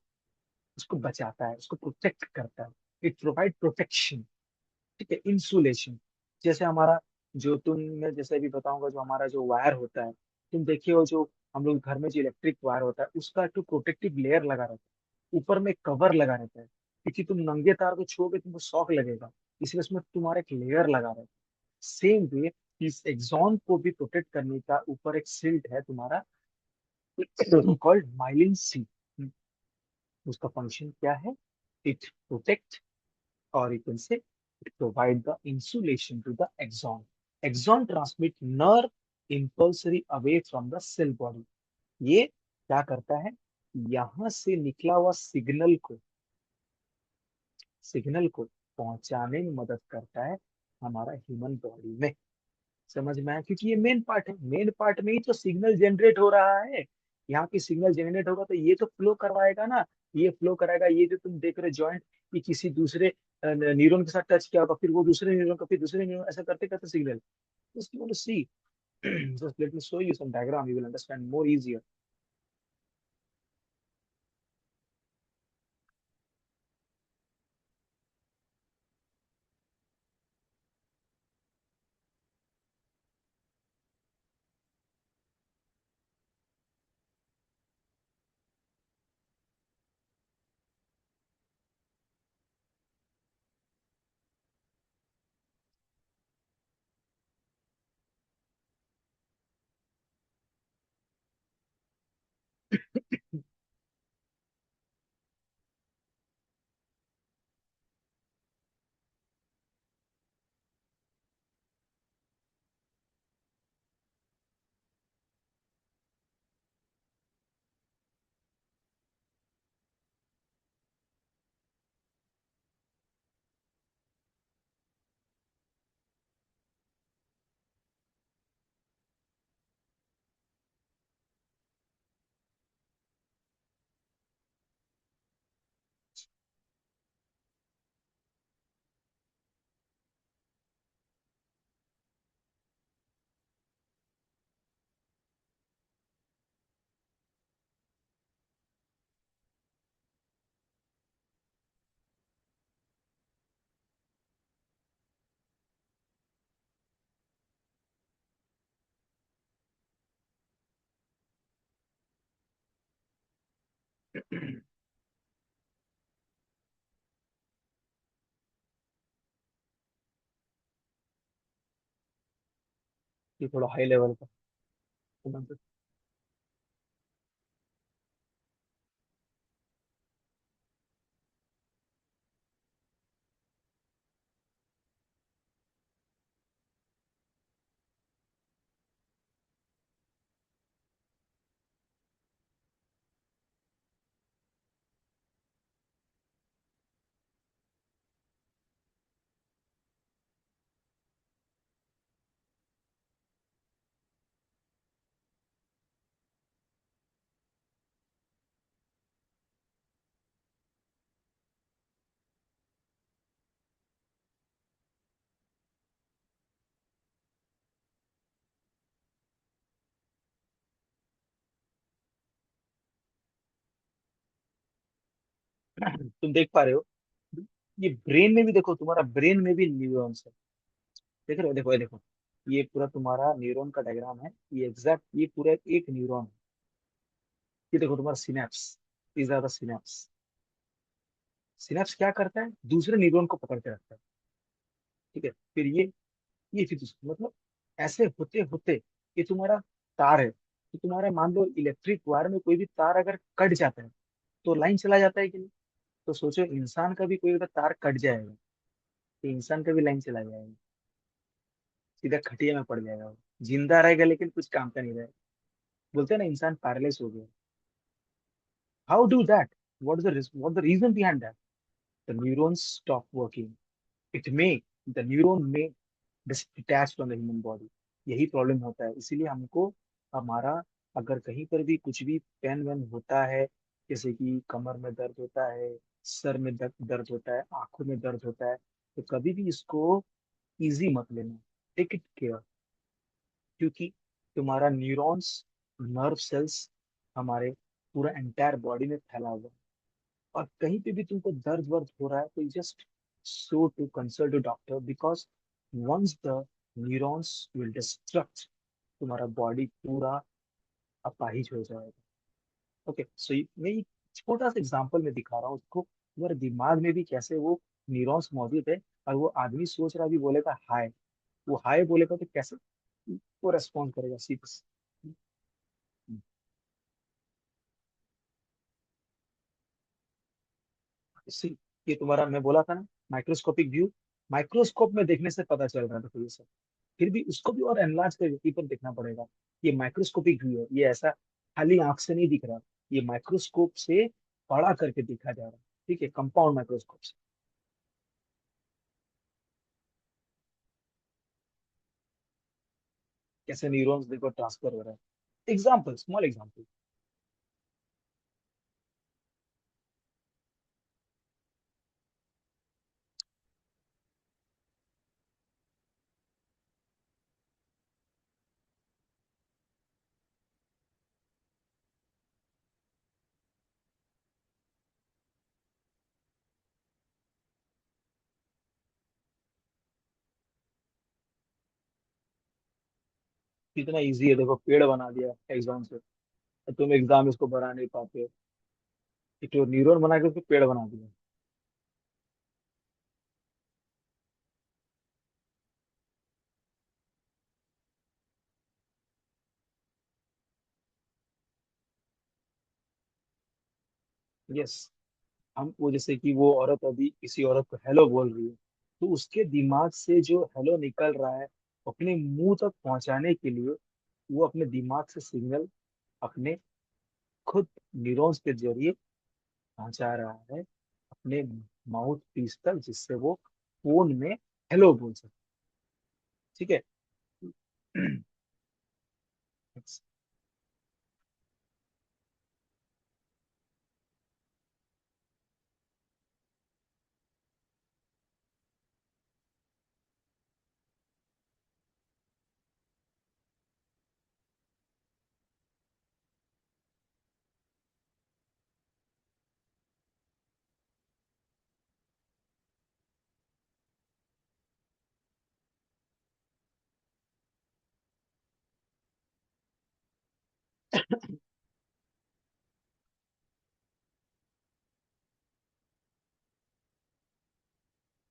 उसको बचाता है, उसको प्रोटेक्ट करता है। It provide protection. ठीक है, इंसुलेशन। जैसे हमारा, जो तुमने जैसे भी बताऊंगा, जो हमारा जो वायर होता है, तुम देखिए वो जो हम लोग घर में जो इलेक्ट्रिक वायर होता है, उसका जो प्रोटेक्टिव लेयर लगा रहता है, ऊपर में कवर लगा रहता है, क्योंकि तुम नंगे तार को छुओगे तुमको शॉक लगेगा, इसलिए उसमें तुम्हारा एक लेयर लगा रहता है। सेम वे इस एक्सॉन को भी प्रोटेक्ट करने का ऊपर एक शील्ड है तुम्हारा, कॉल्ड माइलिन शील्ड। उसका फंक्शन क्या है? It protect, or you can say it provide the insulation to the axon. Axon transmit nerve impulsory away from the cell body. ये क्या करता है? यहां से निकला हुआ सिग्नल को पहुंचाने में मदद करता है हमारा ह्यूमन बॉडी में। समझ में आया? क्योंकि ये मेन पार्ट है, मेन पार्ट में ही तो सिग्नल जनरेट हो रहा है। यहाँ की सिग्नल जनरेट होगा तो ये तो फ्लो करवाएगा ना, ये फ्लो कराएगा। ये जो तुम देख रहे जॉइंट, ये किसी दूसरे न्यूरॉन के साथ टच किया होगा, फिर वो दूसरे न्यूरॉन का, फिर दूसरे न्यूरॉन, ऐसा करते करते signal. Just you want to see, just let me show you some diagram, you will understand more easier. ये थोड़ा हाई लेवल का। तुम देख पा रहे हो, ये ब्रेन में भी देखो, तुम्हारा ब्रेन में भी न्यूरॉन्स है। देख रहे हो, देखो ये देखो, ये पूरा तुम्हारा न्यूरॉन का डायग्राम है, ये एग्जैक्ट ये पूरा एक न्यूरॉन है। ये देखो तुम्हारा synapse, is are the synapse. Synapse क्या करता है, दूसरे न्यूरॉन को पकड़ के रखता है। ठीक है, फिर ये फिर मतलब ऐसे होते होते ये तुम्हारा तार है, तो तुम्हारा मान लो इलेक्ट्रिक वायर में कोई भी तार अगर कट जाता है तो लाइन चला जाता है कि नहीं। तो सोचो इंसान का भी कोई अगर तार कट जाएगा तो इंसान का भी लाइन चला जाएगा, सीधा खटिया में पड़ जाएगा वो। जिंदा रहेगा लेकिन कुछ काम का नहीं रहेगा। बोलते हैं ना इंसान पैरालाइज हो गया। How do that, what the reason behind that? The neurons stop working. It may the neuron may detach from the human body. यही प्रॉब्लम होता है, इसीलिए हमको हमारा अगर कहीं पर भी कुछ भी पेन वेन होता है, जैसे कि कमर में दर्द होता है, सर में दर्द होता है, आंखों में दर्द होता है, तो कभी भी इसको इजी मत लेना। टेक इट केयर, क्योंकि तुम्हारा न्यूरॉन्स, नर्व सेल्स हमारे पूरा एंटायर बॉडी में फैला हुआ है। और कहीं पे भी तुमको दर्द वर्द हो रहा है तो just so to consult to doctor, because once the neurons will destruct, तुम्हारा बॉडी पूरा अपाहिज हो जाएगा। ओके, सो मैं एक छोटा सा एग्जांपल में दिखा रहा हूँ उसको, तुम्हारे दिमाग में भी कैसे वो न्यूरॉन्स मौजूद है। और वो आदमी सोच रहा भी बोलेगा हाय, वो हाय बोलेगा तो कैसे वो रेस्पॉन्ड करेगा सीधे से। इससे ये तुम्हारा मैं बोला था ना, माइक्रोस्कोपिक व्यू, माइक्रोस्कोप में देखने से पता चल रहा था तो ये सब, फिर भी उसको भी और एनलार्ज करके पर देखना पड़ेगा। ये माइक्रोस्कोपिक व्यू है, ये ऐसा खाली आंख से नहीं दिख रहा, ये माइक्रोस्कोप से बड़ा करके देखा जा रहा है। ठीक है, कंपाउंड माइक्रोस्कोप से कैसे न्यूरॉन्स देखो ट्रांसफर हो रहा है। Example, small example. कितना इजी है, देखो पेड़ बना दिया एग्जाम से, और तुम एग्जाम इसको बना नहीं पाते हो, कि तो न्यूरॉन बना के उसको पेड़ बना दिया। यस, हम वो जैसे कि वो औरत अभी किसी औरत को हेलो बोल रही है, तो उसके दिमाग से जो हेलो निकल रहा है अपने मुंह तक पहुंचाने के लिए, वो अपने दिमाग से सिग्नल अपने खुद न्यूरॉन्स के जरिए पहुंचा रहा है अपने माउथ पीस तक, जिससे वो फोन में हेलो बोल सके। ठीक है।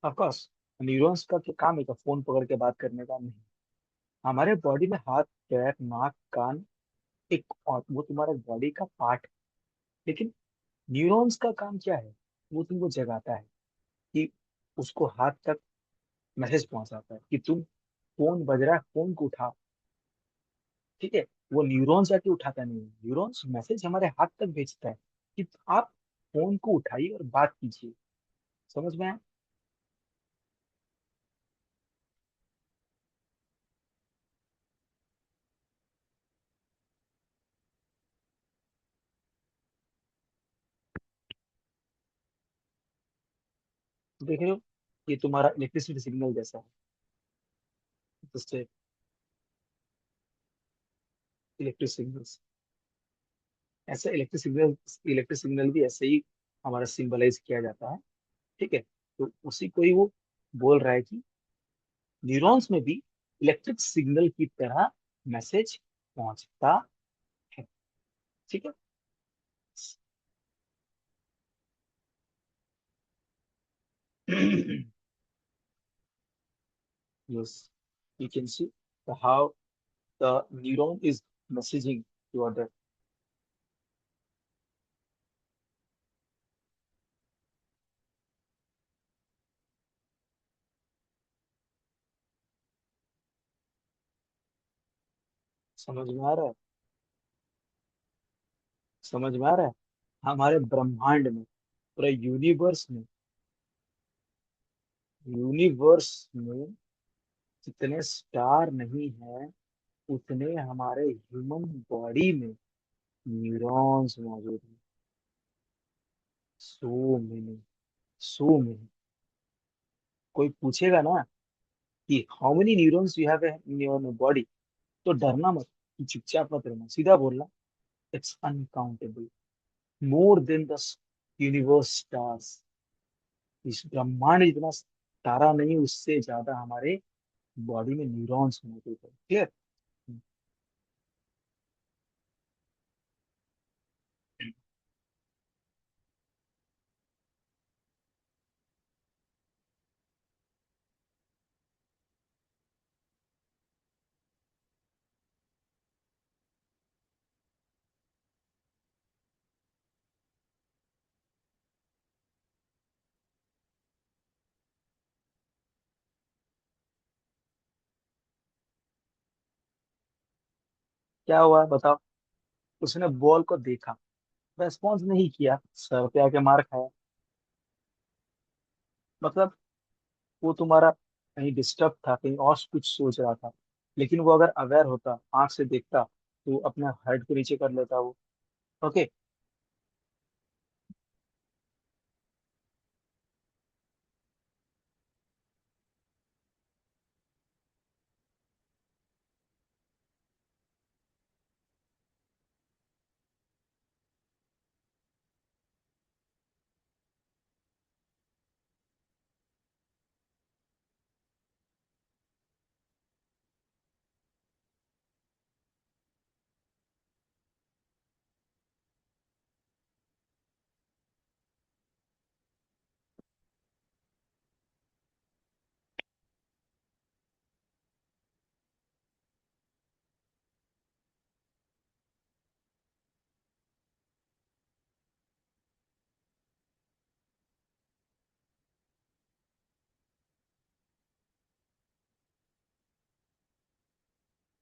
ऑफ कोर्स न्यूरॉन्स का क्या काम है? क्या फोन पकड़ के बात करने का? नहीं। हमारे बॉडी में हाथ, पैर, नाक, कान, एक और वो तुम्हारे बॉडी का पार्ट। लेकिन न्यूरॉन्स का काम क्या है? वो तुमको जगाता है कि उसको हाथ तक मैसेज पहुंचाता है कि तुम, फोन बज रहा है, फोन को उठा। ठीक है। वो न्यूरॉन्स जाके उठाता नहीं है, न्यूरॉन्स मैसेज हमारे हाथ तक भेजता है कि आप फोन को उठाइए और बात कीजिए। समझ में आया? देख रहे हो, ये तुम्हारा इलेक्ट्रिसिटी सिग्नल जैसा है। जैसे इलेक्ट्रिक सिग्नल्स, ऐसा इलेक्ट्रिक सिग्नल भी ऐसे ही हमारा सिंबलाइज किया जाता है। ठीक है। तो उसी को ही वो बोल रहा है कि न्यूरॉन्स में भी इलेक्ट्रिक सिग्नल की तरह मैसेज पहुंचता है। ठीक है। Yes, you can see how the neuron is messaging to other. समझ में आ रहा है? समझ में आ रहा है? हमारे ब्रह्मांड में, पूरे यूनिवर्स में जितने स्टार नहीं है, उतने हमारे ह्यूमन बॉडी में न्यूरॉन्स मौजूद हैं। So many, so many. कोई पूछेगा ना कि how many neurons you have in your body, तो डरना मत, कि चुपचाप मत रहना, सीधा बोलना it's uncountable, more than the universe stars. इस ब्रह्मांड जितना तारा नहीं, उससे ज्यादा हमारे बॉडी में न्यूरॉन्स मौजूद है। क्लियर? क्या हुआ बताओ? उसने बॉल को देखा, रेस्पॉन्स नहीं किया, सर पे आके मार खाया। मतलब वो तुम्हारा कहीं डिस्टर्ब था, कहीं और कुछ सोच रहा था। लेकिन वो अगर अवेयर होता, आंख से देखता, तो अपने हेड को नीचे कर लेता वो। ओके।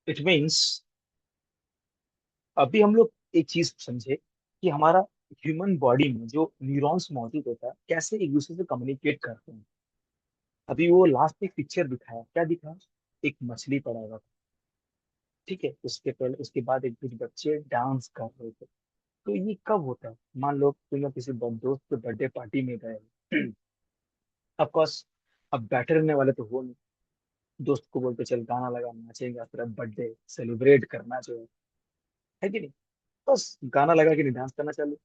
इट मीन्स अभी हम लोग एक चीज समझे कि हमारा ह्यूमन बॉडी में जो न्यूरॉन्स मौजूद होता है, कैसे एक दूसरे से कम्युनिकेट करते हैं। अभी वो लास्ट एक पिक्चर दिखाया, क्या दिखाया? एक मछली पड़ा हुआ था। ठीक है। उसके पहले, उसके बाद एक कुछ बच्चे डांस कर रहे थे। तो ये कब होता है? मान लो तुम लोग किसी दोस्त के बर्थडे पार्टी में गए। ऑफ कोर्स अब बैठे रहने वाले तो हो नहीं। दोस्त को बोलते चल गाना लगा, नाचेंगे, फिर अब बर्थडे सेलिब्रेट करना जो है कि नहीं? बस गाना लगा कि नहीं, डांस करना चालू।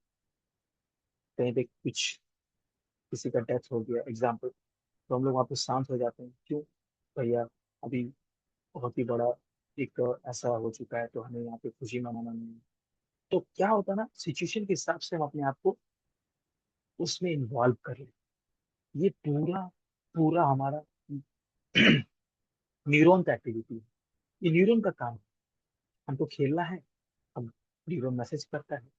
कहीं पे कुछ, किसी का डेथ हो गया एग्जाम्पल, तो हम लोग वहाँ पे शांत हो जाते हैं। क्यों? भैया अभी बहुत ही बड़ा एक ऐसा हो चुका है, तो हमें यहाँ पे खुशी मनाना नहीं है। तो क्या होता है ना, सिचुएशन के हिसाब से हम अपने आप को उसमें इन्वॉल्व कर लें। ये पूरा पूरा हमारा न्यूरॉन का एक्टिविटी है। ये न्यूरॉन का काम है। हमको खेलना है, हम न्यूरॉन मैसेज करता है।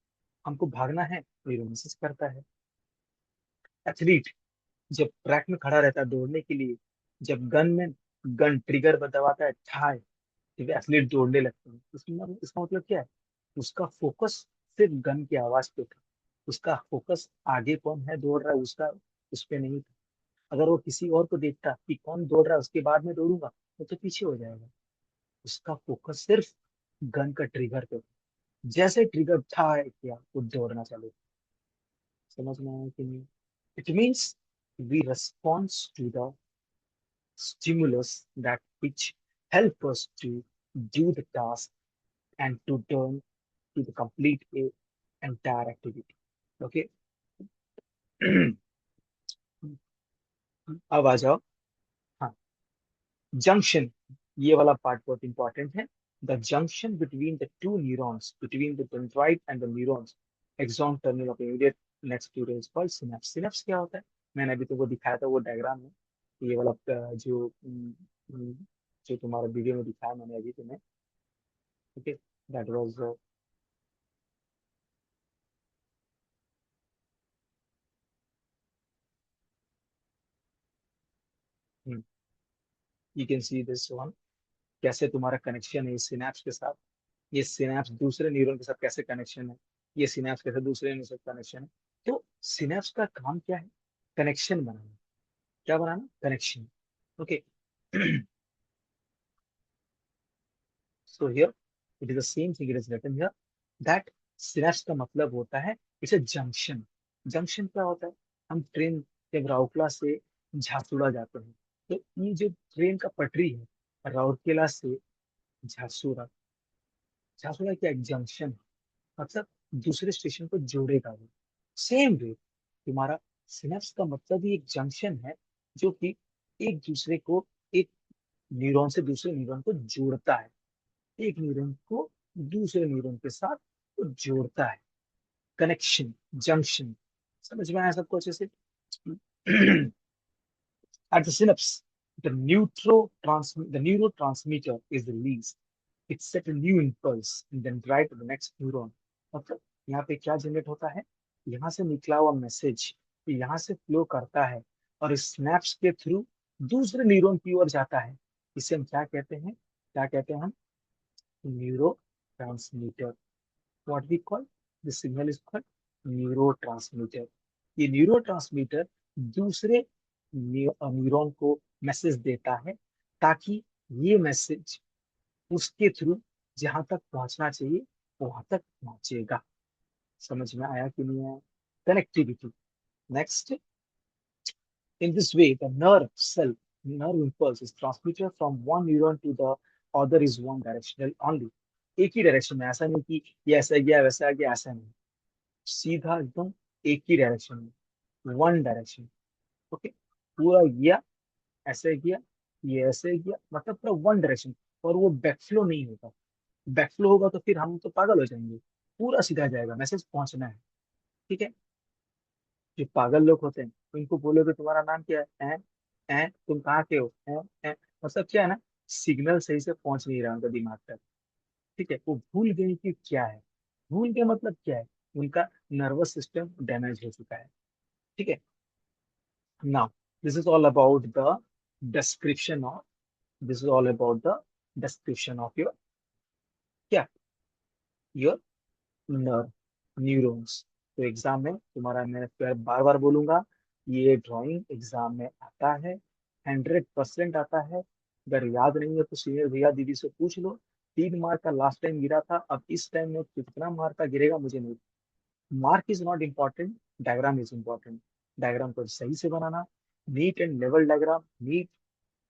हमको भागना है, न्यूरॉन मैसेज करता है। एथलीट जब ट्रैक में खड़ा रहता है दौड़ने के लिए, जब गन ट्रिगर दबाता है ठाई, जब एथलीट दौड़ने लगते हैं, इसका मतलब क्या है? उसका फोकस सिर्फ गन की आवाज पे था। उसका फोकस आगे कौन है दौड़ रहा है उसका उस पे नहीं था। अगर वो किसी और को देखता कि कौन दौड़ रहा है उसके बाद में दौड़ूंगा, तो पीछे हो जाएगा। उसका फोकस सिर्फ गन का ट्रिगर पे था। जैसे ट्रिगर था किया वो दौड़ना चालू। समझ में आया कि नहीं? It means we responds to the stimulus that which help us to do the task and to turn to the complete a entire activity. Okay. अब आ जाओ। हाँ, जंक्शन, ये वाला पार्ट बहुत इंपॉर्टेंट है। The junction between the two neurons, between the dendrite and the neurons, axon terminal of immediate next to is called synapse. Synapse क्या होता है? मैंने अभी तुमको दिखाया था वो डायग्राम में। ये वाला जो तुम्हारा वीडियो में दिखाया मैंने अभी तुम्हें। Okay, that was you can see this one. कैसे तुम्हारा कनेक्शन है इस सिनेप्स के साथ, ये सिनेप्स दूसरे न्यूरॉन के साथ कैसे कनेक्शन है, ये सिनेप्स कैसे दूसरे न्यूरॉन के साथ कनेक्शन है। तो सिनेप्स का काम क्या है? कनेक्शन बनाना। क्या बनाना? Connection. Okay. So here it is the same thing, it is written here that synapse का मतलब होता है इट्स अ जंक्शन। जंक्शन क्या होता है? हम ट्रेन जब राउरकेला से झारसुगुड़ा जाते हैं, तो ये जो ट्रेन का पटरी है राउरकेला से झारसुगुड़ा, झारसुगुड़ा क्या एक जंक्शन है, मतलब दूसरे स्टेशन को जोड़ेगा वो। सेम वे तुम्हारा सिनेप्स का मतलब ही एक जंक्शन है, जो कि एक दूसरे को, एक न्यूरॉन से दूसरे न्यूरॉन को जोड़ता है, एक न्यूरॉन को दूसरे न्यूरॉन के साथ वो जोड़ता है। Connection, junction. समझ में आया सबको अच्छे से? At the synapse, the neurotransmitter is released. It set a new impulse and then drive to the next neuron. मतलब यहाँ पे क्या जनरेट होता है? यहाँ से निकला हुआ मैसेज यहाँ से फ्लो करता है और इस स्नैप्स के थ्रू दूसरे न्यूरॉन की ओर जाता है। इसे हम क्या कहते हैं? क्या कहते हैं हम? Neurotransmitter. What we call this signal is called neurotransmitter. ये न्यूरो ट्रांसमीटर दूसरे न्यूरॉन को मैसेज देता है, ताकि ये मैसेज उसके थ्रू जहां तक पहुंचना चाहिए वहां तक पहुंचेगा। समझ में आया कि नहीं आया? Connectivity. Next, in this way the nerve impulse is transmitted from one neuron to the other is one directional only। एक ही डायरेक्शन में, ऐसा नहीं कि ये ऐसा गया वैसा गया, ऐसा नहीं। सीधा एकदम एक ही डायरेक्शन में, वन डायरेक्शन। ओके, पूरा गया, ऐसे गया, ये ऐसे गया, मतलब पूरा वन डायरेक्शन। और वो बैकफ्लो नहीं होगा। बैकफ्लो होगा तो फिर हम तो पागल हो जाएंगे। पूरा सीधा जाएगा, मैसेज पहुंचना है। ठीक है। जो पागल लोग होते हैं उनको बोलोगे तुम्हारा नाम क्या है, तुम कहाँ के हो, मतलब क्या है ना, सिग्नल सही से पहुंच नहीं रहा उनका दिमाग तक। ठीक है, वो भूल गए कि क्या है। भूल गए मतलब क्या है? उनका नर्वस सिस्टम डैमेज हो चुका है। ठीक है। Now this is all about the description of, this is all about the description of your क्या, योर नर्व, न्यूरॉन्स। तो एग्जाम में तुम्हारा, मैं फिर बार बार बोलूंगा, ये ड्राइंग एग्जाम में आता है, 100% आता है। अगर याद नहीं है तो सीनियर भैया दीदी से पूछ लो। 3 मार्क का लास्ट टाइम गिरा था, अब इस टाइम में कितना मार्क का गिरेगा मुझे नहीं। Mark is not important, diagram is important. Diagram को सही से बनाना। नीट एंड लेवल डायग्राम। नीट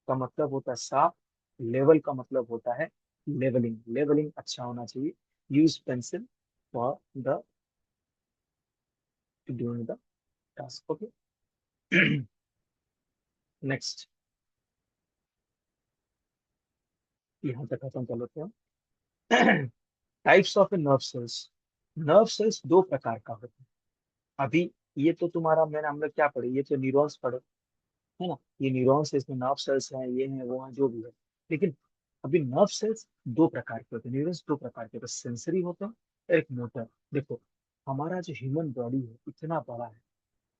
का मतलब होता है साफ, लेवल का मतलब होता है लेवलिंग। लेवलिंग अच्छा होना चाहिए। Use pencil for the doing the task. Okay. Next, यहाँ तक खत्म कर लेते हैं। Types of nerve cells. Nerve cells दो प्रकार का होता है। अभी ये तो तुम्हारा, मैंने हम लोग क्या पढ़े, ये तो न्यूरॉन्स पढ़े। है ना। ये न्यूरॉन्स है, इसमें नर्व सेल्स हैं, ये हैं वो हैं जो भी है। लेकिन अभी नर्व सेल्स दो प्रकार के होते हैं, न्यूरॉन्स दो प्रकार के होते हैं, सेंसरी होते हैं और एक मोटर। देखो हमारा जो ह्यूमन बॉडी है इतना बड़ा है,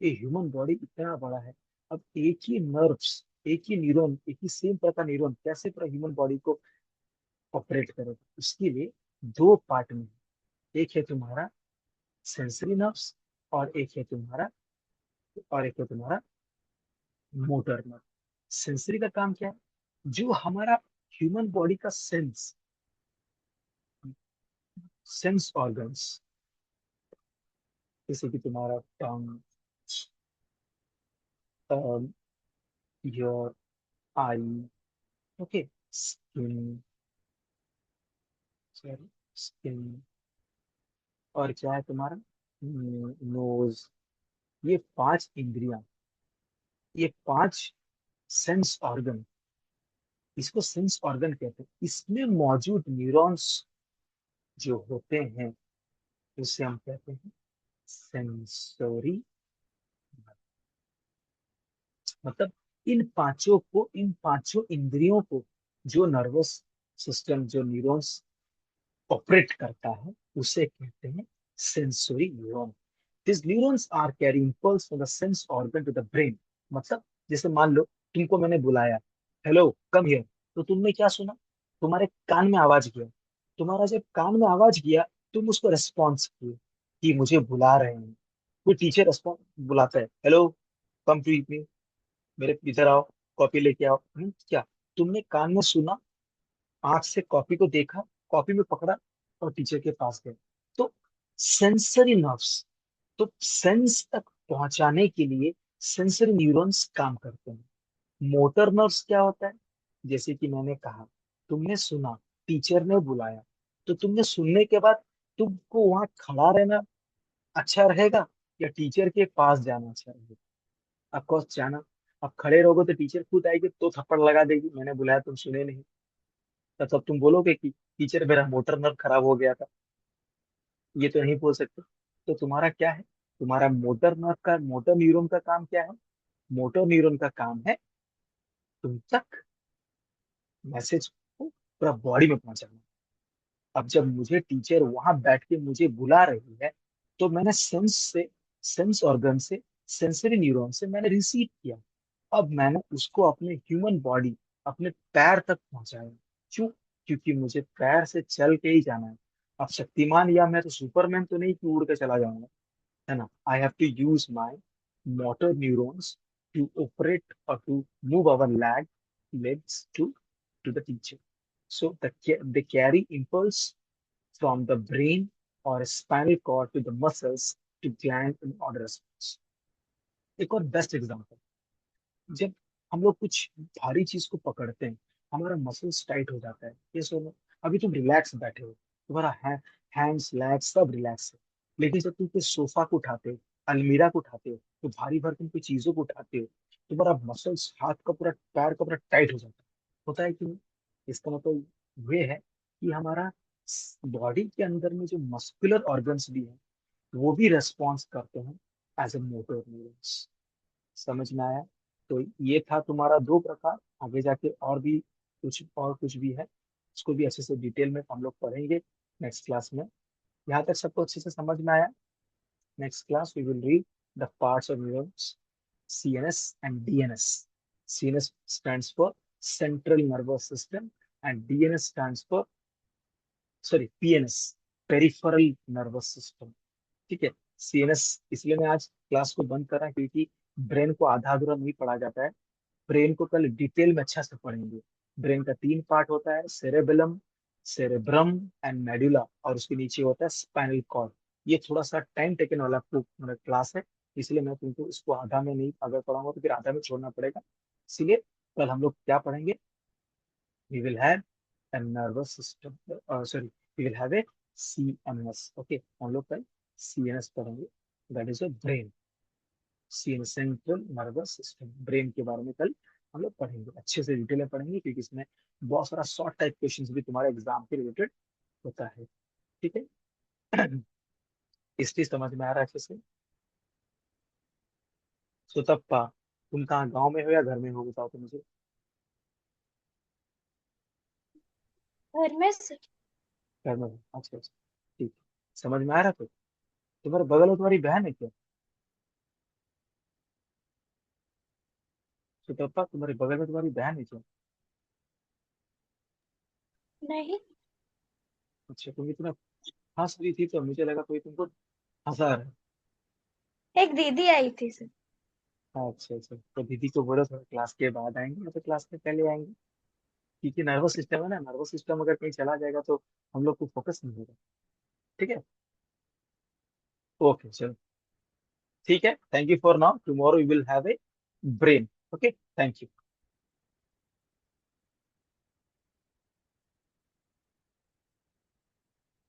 ये ह्यूमन बॉडी इतना बड़ा है। अब एक ही नर्व्स, एक ही न्यूरॉन, एक ही सेम प्रकार न्यूरॉन कैसे पूरा ह्यूमन बॉडी को ऑपरेट करेगा, उसके लिए दो पार्ट में है। एक है तुम्हारा सेंसरी नर्व्स और एक है तुम्हारा मोटर नर्व। सेंसरी का काम क्या है, जो हमारा ह्यूमन बॉडी का सेंस ऑर्गन्स, जैसे कि तुम्हारा tongue, your eye, okay, skin, sorry, skin, और क्या है तुम्हारा नोज, ये पांच इंद्रियां, ये पांच सेंस ऑर्गन, इसको सेंस ऑर्गन कहते हैं। इसमें मौजूद न्यूरॉन्स जो होते हैं उसे हम कहते हैं सेंसोरी। मतलब इन पांचों इंद्रियों को जो नर्वस सिस्टम, जो न्यूरॉन्स ऑपरेट करता है उसे कहते हैं sensory neuron. This neurons are carry impulse from the sense organ to the brain. मतलब जैसे मान लो तुमको मैंने बुलाया, हेलो कम हियर, तो तुमने क्या सुना, तुम्हारे कान में आवाज गया। तुम्हारा जब कान में आवाज गया, तुम उसको रेस्पॉन्स किए कि मुझे बुला रहे हैं। कोई टीचर रेस्पॉन्स बुलाता है, हेलो कम टू मी, मेरे इधर आओ, कॉपी लेके आओ। क्या तुमने कान में सुना, आंख से कॉपी को देखा, कॉपी में पकड़ा और टीचर के पास गए। तो सेंसरी नर्व्स, तो सेंस तक पहुंचाने के लिए सेंसरी न्यूरॉन्स काम करते हैं। मोटर नर्व्स क्या होता है, जैसे कि मैंने कहा, तुमने सुना, टीचर ने बुलाया, तो तुमने सुनने के बाद तुमको वहां खड़ा रहना अच्छा रहेगा या टीचर के पास जाना अच्छा रहेगा? ऑफकोर्स जाना। अब खड़े रहोगे तो टीचर खुद आएगी तो थप्पड़ लगा देगी, मैंने बुलाया तुम सुने नहीं। तब तुम बोलोगे कि टीचर मेरा मोटर नर्व खराब हो गया था, ये तो नहीं बोल सकते। तो तुम्हारा क्या है, तुम्हारा मोटर नर्व का, मोटर न्यूरॉन का काम क्या है, मोटर न्यूरॉन का काम है तुम तक मैसेज को पूरा बॉडी में पहुंचाना। अब जब मुझे टीचर वहां बैठ के मुझे बुला रही है, तो मैंने सेंस ऑर्गन से, सेंसरी न्यूरॉन से मैंने रिसीव किया। अब मैंने उसको अपने ह्यूमन बॉडी, अपने पैर तक पहुंचाया। क्यों? क्योंकि मुझे पैर से चल के ही जाना है। अब शक्तिमान या मैं तो सुपरमैन तो नहीं कि उड़ के चला जाऊंगा, है ना। I have to use my motor neurons to operate और to move our legs to the teacher. So they carry impulse from the brain or spinal cord to the muscles to gland in order response. एक और बेस्ट एग्जांपल, जब हम लोग कुछ भारी चीज को पकड़ते हैं, हमारा मसल्स टाइट हो जाता है, ये सुनो, अभी तुम रिलैक्स बैठे हो, तुम्हारा हैंड्स लेग्स सब रिलैक्स है। लेकिन जब तुम कोई सोफा को उठाते हो, अलमीरा को उठाते हो, तो भारी भरकम कोई चीजों को उठाते हो, तुम्हारा मसल्स, हाथ का पूरा, पैर का पूरा टाइट हो जाता है। होता है कि नहीं? इसका मतलब ये है कि हमारा बॉडी के अंदर में जो मस्कुलर ऑर्गन्स भी है, वो भी रेस्पॉन्स करते हैं एज ए मोटर न्यूरॉन्स। समझ में आया? तो ये था तुम्हारा दो प्रकार। आगे जाके और कुछ भी है, उसको भी अच्छे से डिटेल में हम लोग पढ़ेंगे नेक्स्ट क्लास में। यहाँ तक सबको अच्छे से समझ में आया? Next class we will read the parts of neurons, CNS and DNS. CNS stands for Central Nervous System and DNS stands for, sorry, PNS, Peripheral Nervous System. ठीक है। CNS इसलिए मैं आज क्लास को बंद कर रहा क्योंकि ब्रेन को आधा अधूरा नहीं पढ़ा जाता है। ब्रेन को कल डिटेल में अच्छा से पढ़ेंगे। ब्रेन का तीन पार्ट होता है, सेरेबेलम, सेरेब्रम एंड मेडुला, और उसके नीचे होता है स्पाइनल कॉर्ड। ये थोड़ा सा टाइम टेकन वाला क्लास है, इसलिए मैं तुमको इसको आधा में नहीं अगर पढ़ाऊंगा तो फिर आधा में छोड़ना पड़ेगा। इसलिए कल हम लोग क्या पढ़ेंगे, we will have a nervous system, sorry, we will have a CNS, okay, हम लोग कल CNS पढ़ेंगे, that is a brain, CNS, central nervous system, brain के बारे में कल हम लोग पढ़ेंगे, अच्छे से डिटेल में पढ़ेंगे क्योंकि इसमें बहुत सारा शॉर्ट टाइप क्वेश्चंस भी तुम्हारे एग्जाम के रिलेटेड होता है। ठीक है। इसलिए समझ में आ रहा है अच्छे से? सुतप्पा, तुम कहाँ गांव में हो या घर में हो बताओ तो मुझे। घर में से। घर में हो, अच्छा अच्छा, ठीक है, समझ में आ रहा। तो तुम्हारे बगल में तुम्हारी बहन है क्या? सुतप्पा, तुम्हारे बगल में तुम्हारी बहन है क्या? नहीं। अच्छा, तुम इतना हंस रही थी तो मुझे लगा कोई तुमको हंसा रहा है। एक दीदी आई थी सर। अच्छा अच्छा, तो दीदी को बोलो थोड़ा क्लास के बाद आएंगे या तो क्लास के पहले आएंगे, क्योंकि नर्वस सिस्टम है ना, नर्वस सिस्टम अगर कहीं चला जाएगा तो हम लोग को फोकस नहीं होगा। ठीक है, ओके चलो, ठीक है, thank you for now, tomorrow we will have a brain. Okay, thank you.